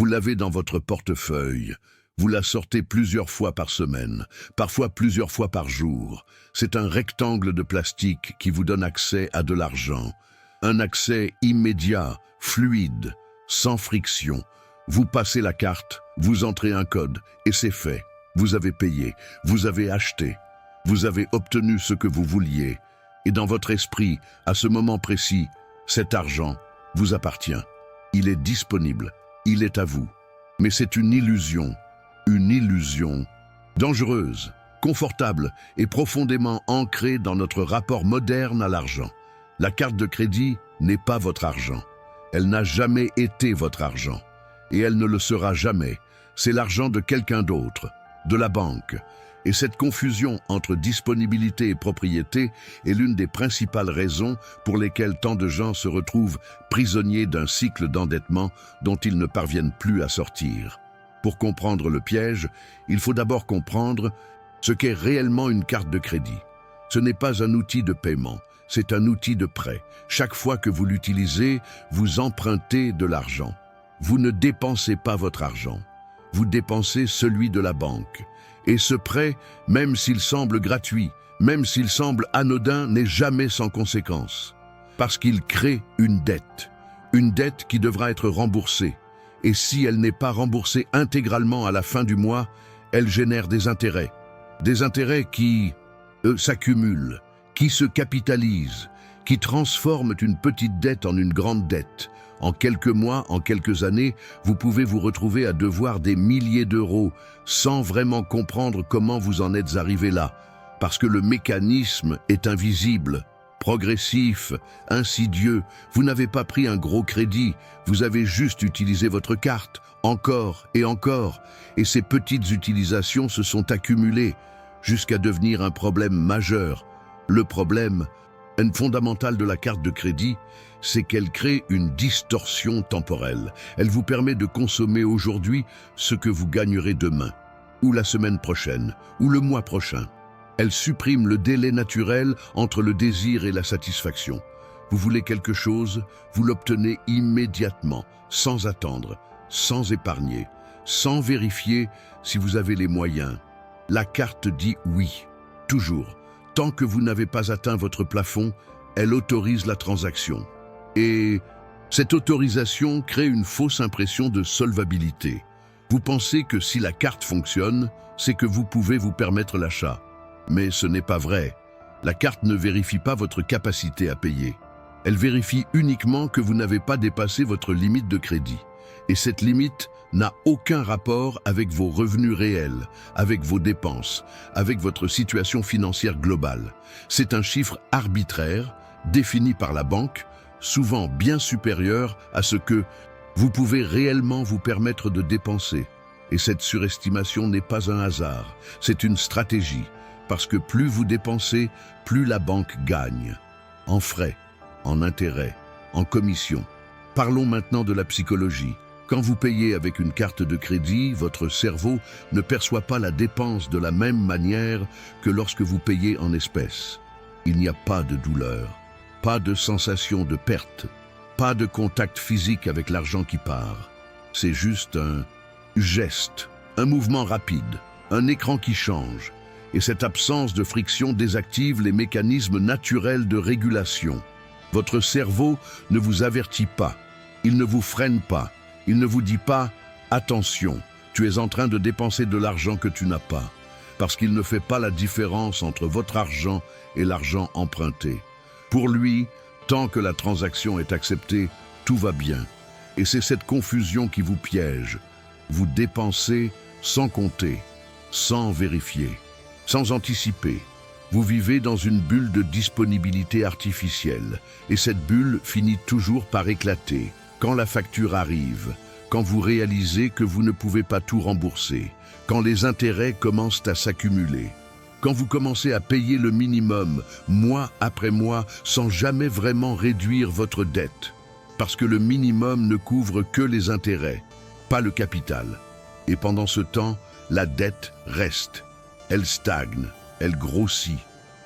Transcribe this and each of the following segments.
l'avez dans votre portefeuille. Vous la sortez plusieurs fois par semaine, parfois plusieurs fois par jour. C'est un rectangle de plastique qui vous donne accès à de l'argent. Un accès immédiat, fluide, sans friction. Vous passez la carte, vous entrez un code et c'est fait. Vous avez payé, vous avez acheté, vous avez obtenu ce que vous vouliez. Et dans votre esprit, à ce moment précis, cet argent vous appartient. Il est disponible, il est à vous. Mais c'est une illusion dangereuse, confortable et profondément ancrée dans notre rapport moderne à l'argent. La carte de crédit n'est pas votre argent. Elle n'a jamais été votre argent. Et elle ne le sera jamais. C'est l'argent de quelqu'un d'autre, de la banque. Et cette confusion entre disponibilité et propriété est l'une des principales raisons pour lesquelles tant de gens se retrouvent prisonniers d'un cycle d'endettement dont ils ne parviennent plus à sortir. Pour comprendre le piège, il faut d'abord comprendre ce qu'est réellement une carte de crédit. Ce n'est pas un outil de paiement, c'est un outil de prêt. Chaque fois que vous l'utilisez, vous empruntez de l'argent. Vous ne dépensez pas votre argent, vous dépensez celui de la banque. Et ce prêt, même s'il semble gratuit, même s'il semble anodin, n'est jamais sans conséquence. Parce qu'il crée une dette qui devra être remboursée. Et si elle n'est pas remboursée intégralement à la fin du mois, elle génère des intérêts. Des intérêts qui s'accumulent, qui se capitalisent, qui transforment une petite dette en une grande dette. En quelques mois, en quelques années, vous pouvez vous retrouver à devoir des milliers d'euros sans vraiment comprendre comment vous en êtes arrivé là. Parce que le mécanisme est invisible, progressif, insidieux. Vous n'avez pas pris un gros crédit, vous avez juste utilisé votre carte, encore et encore. Et ces petites utilisations se sont accumulées jusqu'à devenir un problème majeur. Le problème fondamental de la carte de crédit, c'est qu'elle crée une distorsion temporelle. Elle vous permet de consommer aujourd'hui ce que vous gagnerez demain, ou la semaine prochaine, ou le mois prochain. Elle supprime le délai naturel entre le désir et la satisfaction. Vous voulez quelque chose, vous l'obtenez immédiatement, sans attendre, sans épargner, sans vérifier si vous avez les moyens. La carte dit oui, toujours. Tant que vous n'avez pas atteint votre plafond, elle autorise la transaction. Et cette autorisation crée une fausse impression de solvabilité. Vous pensez que si la carte fonctionne, c'est que vous pouvez vous permettre l'achat. Mais ce n'est pas vrai. La carte ne vérifie pas votre capacité à payer. Elle vérifie uniquement que vous n'avez pas dépassé votre limite de crédit. Et cette limite n'a aucun rapport avec vos revenus réels, avec vos dépenses, avec votre situation financière globale. C'est un chiffre arbitraire, défini par la banque, souvent bien supérieur à ce que vous pouvez réellement vous permettre de dépenser. Et cette surestimation n'est pas un hasard, c'est une stratégie, parce que plus vous dépensez, plus la banque gagne. En frais, en intérêts, en commissions. Parlons maintenant de la psychologie. Quand vous payez avec une carte de crédit, votre cerveau ne perçoit pas la dépense de la même manière que lorsque vous payez en espèces. Il n'y a pas de douleur, pas de sensation de perte, pas de contact physique avec l'argent qui part. C'est juste un geste, un mouvement rapide, un écran qui change. Et cette absence de friction désactive les mécanismes naturels de régulation. Votre cerveau ne vous avertit pas, il ne vous freine pas. Il ne vous dit pas « Attention, tu es en train de dépenser de l'argent que tu n'as pas », parce qu'il ne fait pas la différence entre votre argent et l'argent emprunté. Pour lui, tant que la transaction est acceptée, tout va bien. Et c'est cette confusion qui vous piège. Vous dépensez sans compter, sans vérifier, sans anticiper. Vous vivez dans une bulle de disponibilité artificielle, et cette bulle finit toujours par éclater. Quand la facture arrive, quand vous réalisez que vous ne pouvez pas tout rembourser, quand les intérêts commencent à s'accumuler, quand vous commencez à payer le minimum, mois après mois, sans jamais vraiment réduire votre dette, parce que le minimum ne couvre que les intérêts, pas le capital. Et pendant ce temps, la dette reste. Elle stagne, elle grossit,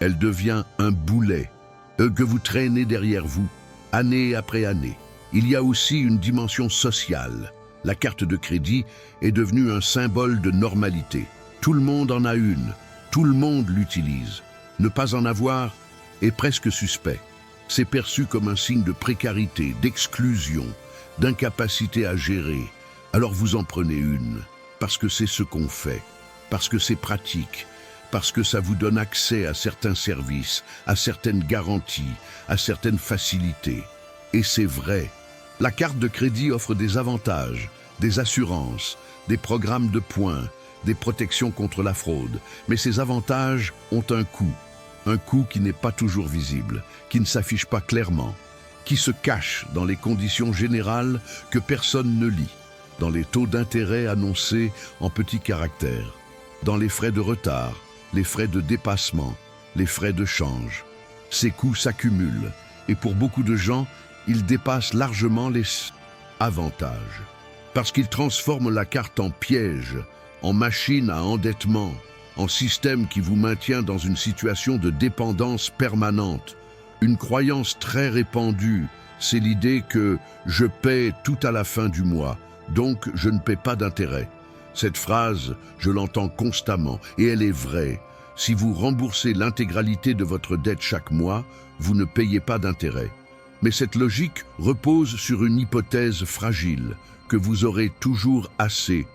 elle devient un boulet que vous traînez derrière vous, année après année. Il y a aussi une dimension sociale. La carte de crédit est devenue un symbole de normalité. Tout le monde en a une, tout le monde l'utilise. Ne pas en avoir est presque suspect. C'est perçu comme un signe de précarité, d'exclusion, d'incapacité à gérer. Alors vous en prenez une, parce que c'est ce qu'on fait, parce que c'est pratique, parce que ça vous donne accès à certains services, à certaines garanties, à certaines facilités. Et c'est vrai. La carte de crédit offre des avantages, des assurances, des programmes de points, des protections contre la fraude. Mais ces avantages ont un coût qui n'est pas toujours visible, qui ne s'affiche pas clairement, qui se cache dans les conditions générales que personne ne lit, dans les taux d'intérêt annoncés en petits caractères, dans les frais de retard, les frais de dépassement, les frais de change. Ces coûts s'accumulent et pour beaucoup de gens, ils dépassent largement les avantages. Parce qu'ils transforment la carte en piège, en machine à endettement, en système qui vous maintient dans une situation de dépendance permanente. Une croyance très répandue, c'est l'idée que je paie tout à la fin du mois, donc je ne paie pas d'intérêt. Cette phrase, je l'entends constamment et elle est vraie. Si vous remboursez l'intégralité de votre dette chaque mois, vous ne payez pas d'intérêt. Mais cette logique repose sur une hypothèse fragile, que vous aurez toujours assez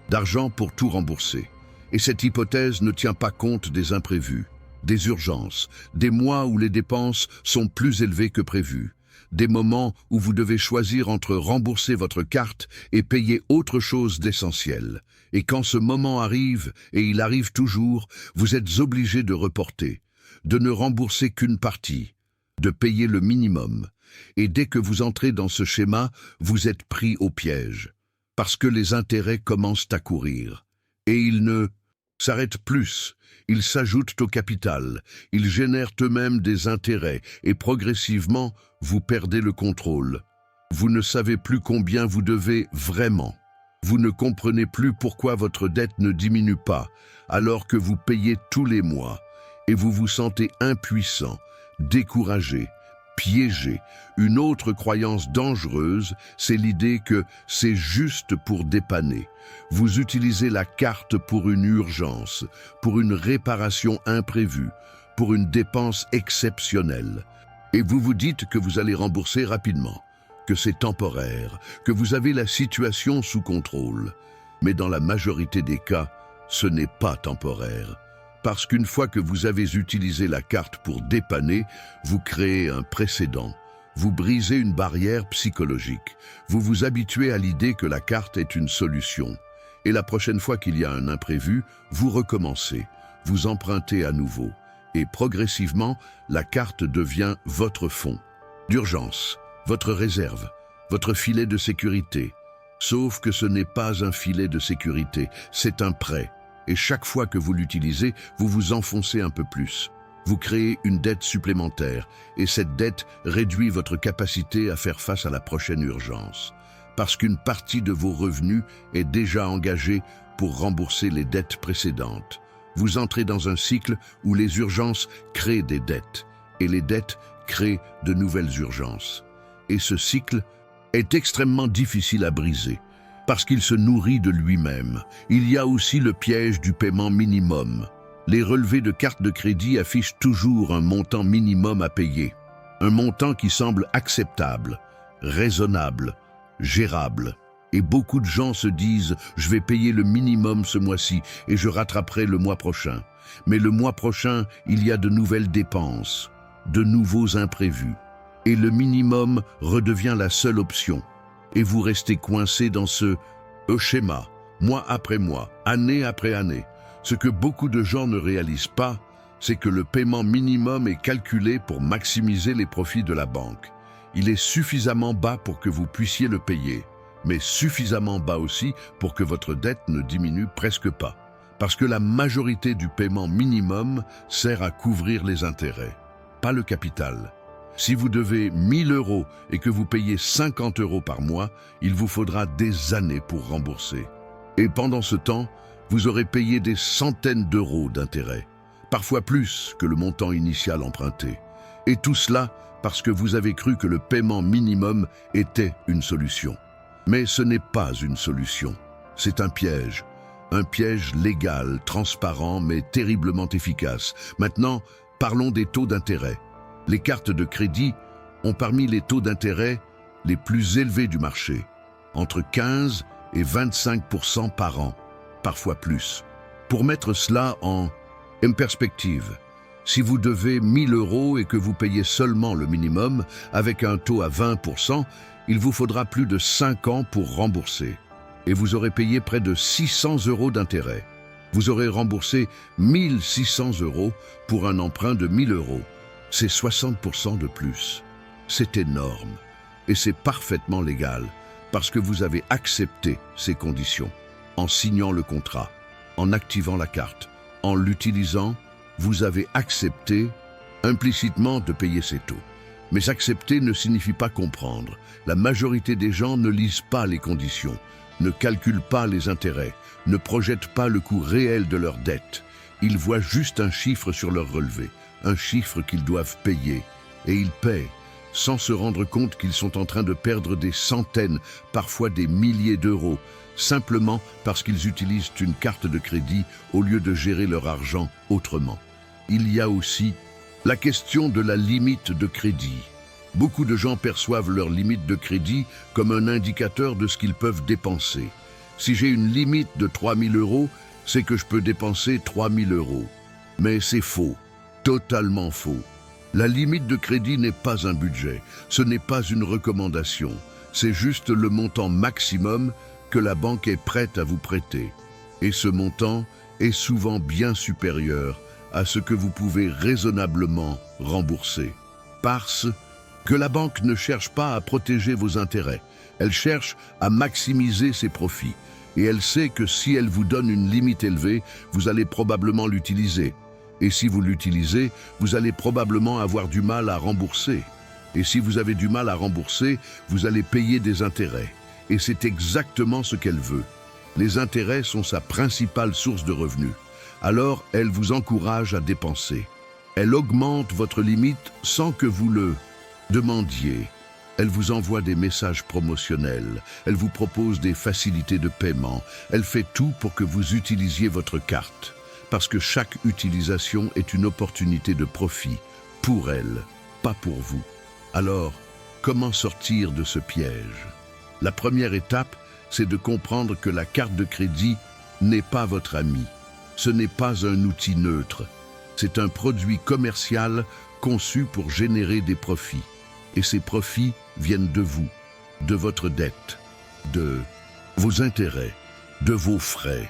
d'argent pour tout rembourser. Et cette hypothèse ne tient pas compte des imprévus, des urgences, des mois où les dépenses sont plus élevées que prévues, des moments où vous devez choisir entre rembourser votre carte et payer autre chose d'essentiel. Et quand ce moment arrive, et il arrive toujours, vous êtes obligé de reporter, de ne rembourser qu'une partie, de payer le minimum. Et dès que vous entrez dans ce schéma, vous êtes pris au piège, parce que les intérêts commencent à courir. Et ils ne s'arrêtent plus, ils s'ajoutent au capital, ils génèrent eux-mêmes des intérêts, et progressivement, vous perdez le contrôle. Vous ne savez plus combien vous devez vraiment. Vous ne comprenez plus pourquoi votre dette ne diminue pas, alors que vous payez tous les mois, et vous vous sentez impuissant, découragé, piégé. Une autre croyance dangereuse, c'est l'idée que c'est juste pour dépanner. Vous utilisez la carte pour une urgence, pour une réparation imprévue, pour une dépense exceptionnelle. Et vous vous dites que vous allez rembourser rapidement, que c'est temporaire, que vous avez la situation sous contrôle. Mais dans la majorité des cas, ce n'est pas temporaire. Parce qu'une fois que vous avez utilisé la carte pour dépanner, vous créez un précédent. Vous brisez une barrière psychologique. Vous vous habituez à l'idée que la carte est une solution. Et la prochaine fois qu'il y a un imprévu, vous recommencez. Vous empruntez à nouveau. Et progressivement, la carte devient votre fonds d'urgence, votre réserve, votre filet de sécurité. Sauf que ce n'est pas un filet de sécurité, c'est un prêt. Et chaque fois que vous l'utilisez, vous vous enfoncez un peu plus. Vous créez une dette supplémentaire, et cette dette réduit votre capacité à faire face à la prochaine urgence. Parce qu'une partie de vos revenus est déjà engagée pour rembourser les dettes précédentes. Vous entrez dans un cycle où les urgences créent des dettes, et les dettes créent de nouvelles urgences. Et ce cycle est extrêmement difficile à briser. Parce qu'il se nourrit de lui-même. Il y a aussi le piège du paiement minimum. Les relevés de carte de crédit affichent toujours un montant minimum à payer. Un montant qui semble acceptable, raisonnable, gérable. Et beaucoup de gens se disent « je vais payer le minimum ce mois-ci et je rattraperai le mois prochain ». Mais le mois prochain, il y a de nouvelles dépenses, de nouveaux imprévus. Et le minimum redevient la seule option. Et vous restez coincé dans ce schéma, mois après mois, année après année. Ce que beaucoup de gens ne réalisent pas, c'est que le paiement minimum est calculé pour maximiser les profits de la banque. Il est suffisamment bas pour que vous puissiez le payer, mais suffisamment bas aussi pour que votre dette ne diminue presque pas. Parce que la majorité du paiement minimum sert à couvrir les intérêts, pas le capital. Si vous devez 1000 € et que vous payez 50 € par mois, il vous faudra des années pour rembourser. Et pendant ce temps, vous aurez payé des centaines d'euros d'intérêts, parfois plus que le montant initial emprunté. Et tout cela parce que vous avez cru que le paiement minimum était une solution. Mais ce n'est pas une solution. C'est un piège légal, transparent, mais terriblement efficace. Maintenant, parlons des taux d'intérêt. Les cartes de crédit ont parmi les taux d'intérêt les plus élevés du marché, entre 15 et 25% par an, parfois plus. Pour mettre cela en perspective, si vous devez 1 000 € et que vous payez seulement le minimum, avec un taux à 20%, il vous faudra plus de 5 ans pour rembourser. Et vous aurez payé près de 600 € d'intérêt. Vous aurez remboursé 1 600 € pour un emprunt de 1 000 €. C'est 60% de plus. C'est énorme. Et c'est parfaitement légal, parce que vous avez accepté ces conditions. En signant le contrat, en activant la carte, en l'utilisant, vous avez accepté implicitement de payer ces taux. Mais accepter ne signifie pas comprendre. La majorité des gens ne lisent pas les conditions, ne calculent pas les intérêts, ne projettent pas le coût réel de leur dette. Ils voient juste un chiffre sur leur relevé, un chiffre qu'ils doivent payer. Et ils paient, sans se rendre compte qu'ils sont en train de perdre des centaines, parfois des milliers d'euros, simplement parce qu'ils utilisent une carte de crédit au lieu de gérer leur argent autrement. Il y a aussi la question de la limite de crédit. Beaucoup de gens perçoivent leur limite de crédit comme un indicateur de ce qu'ils peuvent dépenser. Si j'ai une limite de 3 000 €, c'est que je peux dépenser 3 000 €. Mais c'est faux, totalement faux. La limite de crédit n'est pas un budget, ce n'est pas une recommandation. C'est juste le montant maximum que la banque est prête à vous prêter. Et ce montant est souvent bien supérieur à ce que vous pouvez raisonnablement rembourser. Parce que la banque ne cherche pas à protéger vos intérêts, elle cherche à maximiser ses profits. Et elle sait que si elle vous donne une limite élevée, vous allez probablement l'utiliser. Et si vous l'utilisez, vous allez probablement avoir du mal à rembourser. Et si vous avez du mal à rembourser, vous allez payer des intérêts. Et c'est exactement ce qu'elle veut. Les intérêts sont sa principale source de revenus. Alors, elle vous encourage à dépenser. Elle augmente votre limite sans que vous le demandiez. Elle vous envoie des messages promotionnels. Elle vous propose des facilités de paiement. Elle fait tout pour que vous utilisiez votre carte. Parce que chaque utilisation est une opportunité de profit. Pour elle, pas pour vous. Alors, comment sortir de ce piège? La première étape, c'est de comprendre que la carte de crédit n'est pas votre ami. Ce n'est pas un outil neutre. C'est un produit commercial conçu pour générer des profits. Et ces profits viennent de vous, de votre dette, de vos intérêts, de vos frais.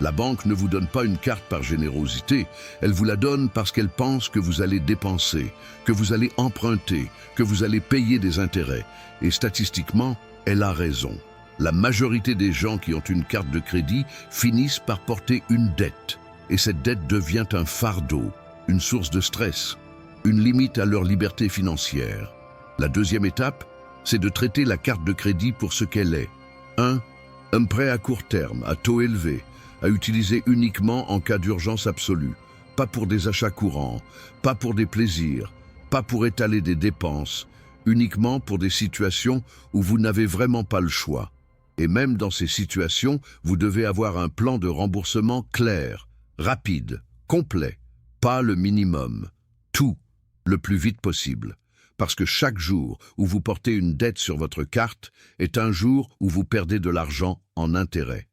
La banque ne vous donne pas une carte par générosité, elle vous la donne parce qu'elle pense que vous allez dépenser, que vous allez emprunter, que vous allez payer des intérêts. Et statistiquement, elle a raison. La majorité des gens qui ont une carte de crédit finissent par porter une dette. Et cette dette devient un fardeau, une source de stress, une limite à leur liberté financière. La deuxième étape, c'est de traiter la carte de crédit pour ce qu'elle est. Un prêt à court terme, à taux élevé, à utiliser uniquement en cas d'urgence absolue, pas pour des achats courants, pas pour des plaisirs, pas pour étaler des dépenses, uniquement pour des situations où vous n'avez vraiment pas le choix. Et même dans ces situations, vous devez avoir un plan de remboursement clair, rapide, complet, pas le minimum, tout, le plus vite possible. Parce que chaque jour où vous portez une dette sur votre carte est un jour où vous perdez de l'argent en intérêt.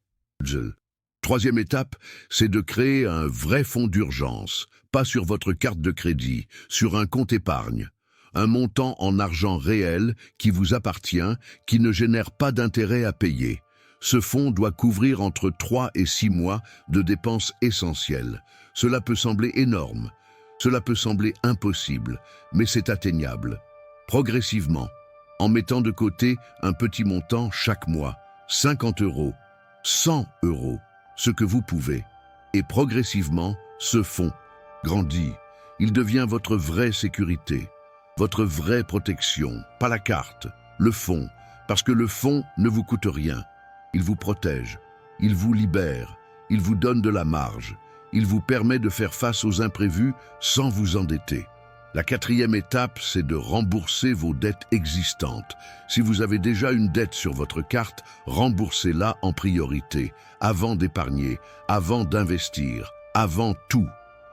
Troisième étape, c'est de créer un vrai fonds d'urgence, pas sur votre carte de crédit, sur un compte épargne. Un montant en argent réel qui vous appartient, qui ne génère pas d'intérêt à payer. Ce fonds doit couvrir entre 3 et 6 mois de dépenses essentielles. Cela peut sembler énorme, cela peut sembler impossible, mais c'est atteignable. Progressivement, en mettant de côté un petit montant chaque mois, 50 €, 100 €, ce que vous pouvez. Et progressivement, ce fonds grandit. Il devient votre vraie sécurité, votre vraie protection, pas la carte, le fonds, parce que le fonds ne vous coûte rien. Il vous protège, il vous libère, il vous donne de la marge, il vous permet de faire face aux imprévus sans vous endetter. La quatrième étape, c'est de rembourser vos dettes existantes. Si vous avez déjà une dette sur votre carte, remboursez-la en priorité, avant d'épargner, avant d'investir, avant tout.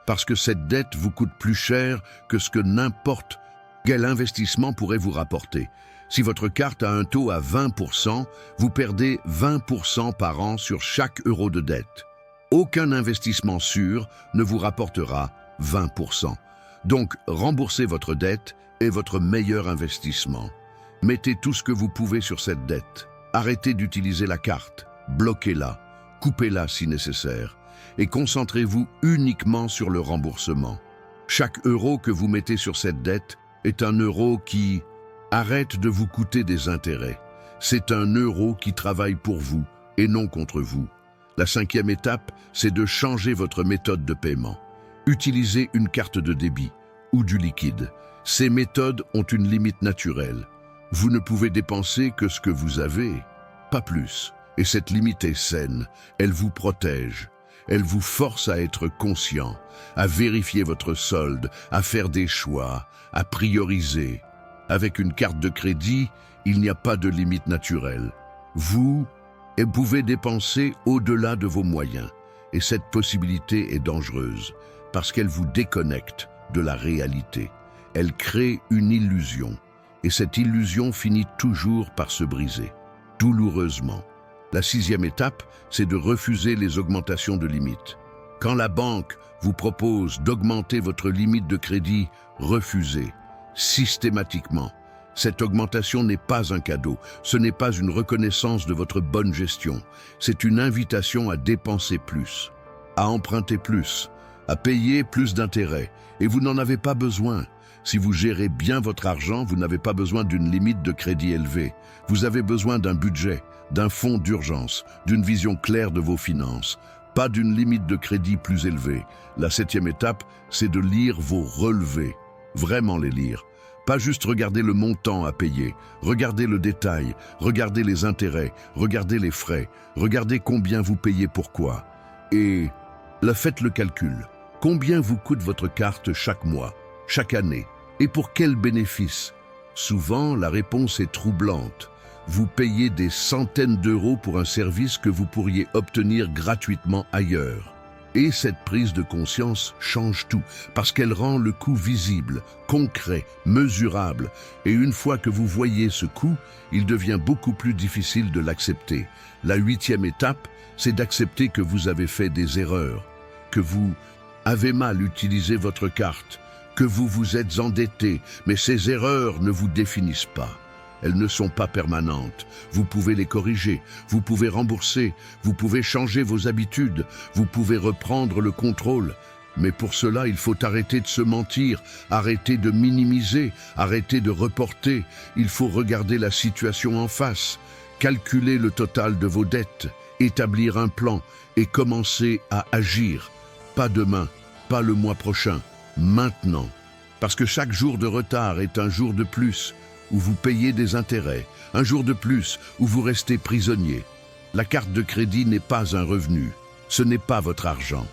Parce que cette dette vous coûte plus cher que ce que n'importe quel investissement pourrait vous rapporter. Si votre carte a un taux à 20%, vous perdez 20% par an sur chaque euro de dette. Aucun investissement sûr ne vous rapportera 20%. Donc, rembourser votre dette est votre meilleur investissement. Mettez tout ce que vous pouvez sur cette dette. Arrêtez d'utiliser la carte, bloquez-la, coupez-la si nécessaire, et concentrez-vous uniquement sur le remboursement. Chaque euro que vous mettez sur cette dette est un euro qui arrête de vous coûter des intérêts. C'est un euro qui travaille pour vous et non contre vous. La cinquième étape, c'est de changer votre méthode de paiement. Utilisez une carte de débit ou du liquide. Ces méthodes ont une limite naturelle. Vous ne pouvez dépenser que ce que vous avez, pas plus. Et cette limite est saine, elle vous protège. Elle vous force à être conscient, à vérifier votre solde, à faire des choix, à prioriser. Avec une carte de crédit, il n'y a pas de limite naturelle. Vous pouvez dépenser au-delà de vos moyens. Et cette possibilité est dangereuse, parce qu'elle vous déconnecte de la réalité. Elle crée une illusion, et cette illusion finit toujours par se briser, douloureusement. La sixième étape, c'est de refuser les augmentations de limites. Quand la banque vous propose d'augmenter votre limite de crédit, refusez, systématiquement. Cette augmentation n'est pas un cadeau, ce n'est pas une reconnaissance de votre bonne gestion, c'est une invitation à dépenser plus, à emprunter plus, à payer plus d'intérêts, et vous n'en avez pas besoin. Si vous gérez bien votre argent, vous n'avez pas besoin d'une limite de crédit élevée. Vous avez besoin d'un budget, d'un fonds d'urgence, d'une vision claire de vos finances, pas d'une limite de crédit plus élevée. La septième étape, c'est de lire vos relevés, vraiment les lire. Pas juste regarder le montant à payer, regardez le détail, regardez les intérêts, regardez les frais, regardez combien vous payez pourquoi. Et faites le calcul. Combien vous coûte votre carte chaque mois, chaque année, et pour quel bénéfice? Souvent, la réponse est troublante. Vous payez des centaines d'euros pour un service que vous pourriez obtenir gratuitement ailleurs. Et cette prise de conscience change tout, parce qu'elle rend le coût visible, concret, mesurable. Et une fois que vous voyez ce coût, il devient beaucoup plus difficile de l'accepter. La huitième étape, c'est d'accepter que vous avez fait des erreurs, que vous avez mal utilisé votre carte, que vous vous êtes endetté, mais ces erreurs ne vous définissent pas. Elles ne sont pas permanentes. Vous pouvez les corriger, vous pouvez rembourser, vous pouvez changer vos habitudes, vous pouvez reprendre le contrôle. Mais pour cela, il faut arrêter de se mentir, arrêter de minimiser, arrêter de reporter. Il faut regarder la situation en face, calculer le total de vos dettes, établir un plan et commencer à agir. Pas demain, pas le mois prochain, maintenant. Parce que chaque jour de retard est un jour de plus où vous payez des intérêts, un jour de plus où vous restez prisonnier. La carte de crédit n'est pas un revenu, ce n'est pas votre argent.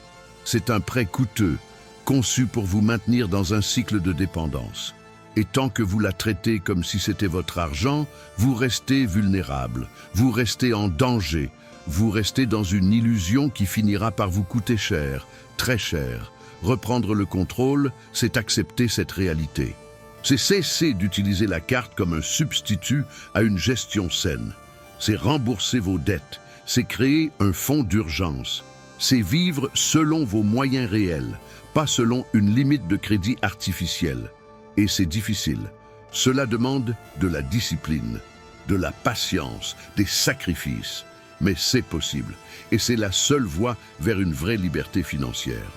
C'est un prêt coûteux, conçu pour vous maintenir dans un cycle de dépendance. Et tant que vous la traitez comme si c'était votre argent, vous restez vulnérable, vous restez en danger, vous restez dans une illusion qui finira par vous coûter cher, très cher. Reprendre le contrôle, c'est accepter cette réalité. C'est cesser d'utiliser la carte comme un substitut à une gestion saine. C'est rembourser vos dettes, c'est créer un fonds d'urgence. C'est vivre selon vos moyens réels, pas selon une limite de crédit artificielle. Et c'est difficile. Cela demande de la discipline, de la patience, des sacrifices. Mais c'est possible. Et c'est la seule voie vers une vraie liberté financière.